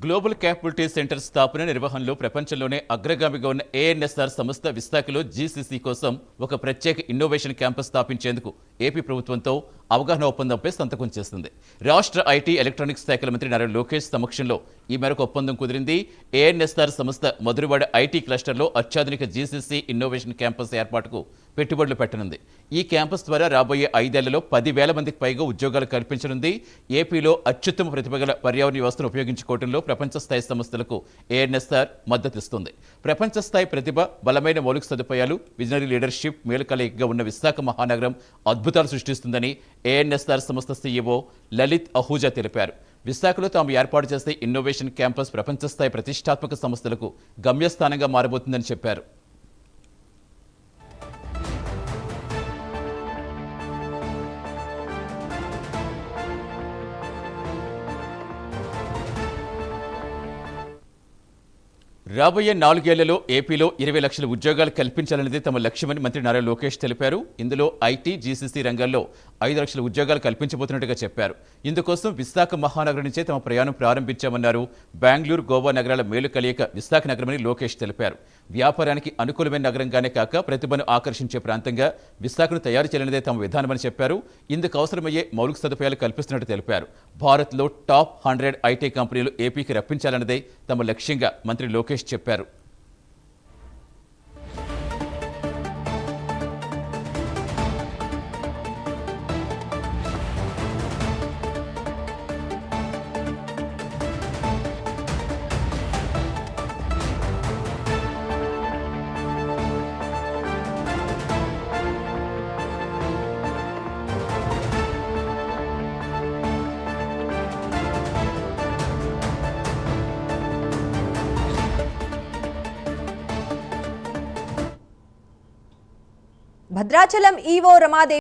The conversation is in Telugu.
గ్లోబల్ క్యాపబిలిటీ సెంటర్ స్థాపన నిర్వహణలో ప్రపంచంలోనే అగ్రగామిగా ఉన్న ఏఎన్ఎస్ఆర్ సంస్థ విశాఖలో జీసీసీ కోసం ఒక ప్రత్యేక ఇన్నోవేషన్ క్యాంపస్ స్థాపించేందుకు ఏపీ ప్రభుత్వంతో అవగాహన ఒప్పందంపై సంతకం చేసింది. రాష్ట్ర ఐటీ ఎలక్ట్రానిక్స్ శాఖల మంత్రి నారా లోకేష్ సమక్షంలో ఈ మేరకు ఒప్పందం కుదిరింది. ఏఎన్ఎస్ఆర్ సంస్థ మధురవాడ ఐటీ క్లస్టర్లో అత్యాధునిక జీసీసీ ఇన్నోవేషన్ క్యాంపస్ ఏర్పాటుకు పెట్టుబడులు పెట్టనుంది. ఈ క్యాంపస్ ద్వారా రాబోయే 5 ఏళ్లలో 10,000 మందికి పైగా ఉద్యోగాలు కల్పించనుంది. ఏపీలో అత్యుత్తమ ప్రతిభ గల పర్యావరణ వ్యవస్థను ఉపయోగించుకోవడంలో ప్రపంచ స్థాయి సంస్థలకు ఏఎన్ఎస్ఆర్ మద్దతిస్తుంది. ప్రపంచ స్థాయి ప్రతిభ, బలమైన మౌలిక సదుపాయాలు, విజనరీ లీడర్షిప్ మేలుకలయికగా ఉన్న విశాఖ మహానగరం అద్భుతాలు సృష్టిస్తుందని ఏఎన్ఎస్ఆర్ సంస్థ సీఈఓ లలిత్ అహూజా తెలిపారు. విశాఖలో తాము ఏర్పాటు చేసే ఇన్నోవేషన్ క్యాంపస్ ప్రపంచ స్థాయి ప్రతిష్టాత్మక సంస్థలకు గమ్యస్థానంగా మారబోతుందని చెప్పారు. రాబోయే 4 ఏళ్లలో ఏపీలో 20 లక్షల ఉద్యోగాలు కల్పించాలనేది తమ లక్ష్యమని మంత్రి నారా లోకేష్ తెలిపారు. ఇందులో ఐటీ, జీసీసీ రంగాల్లో 5 లక్షల ఉద్యోగాలు కల్పించబోతున్నట్టుగా చెప్పారు. ఇందుకోసం విశాఖ మహానగరం నుంచే తమ ప్రయాణం ప్రారంభించామన్నారు. బెంగళూరు, గోవా నగరాల మేలు కలియక విశాఖ నగరమని లోకేష్ తెలిపారు. వ్యాపారానికి అనుకూలమైన నగరంగానే కాక ప్రతిభను ఆకర్షించే ప్రాంతంగా విశాఖను తయారు చేయాలనేదే తమ విధానమని చెప్పారు. ఇందుకు అవసరమయ్యే మౌలిక సదుపాయాలు కల్పిస్తున్నట్టు తెలిపారు. భారత్లో టాప్ 100 ఐటీ కంపెనీలు ఏపీకి రప్పించాలన్నదే తమ లక్ష్యంగా మంత్రి లోకేష్ చెప్పారు. భద్రాచలం ఈవో రమాదేవి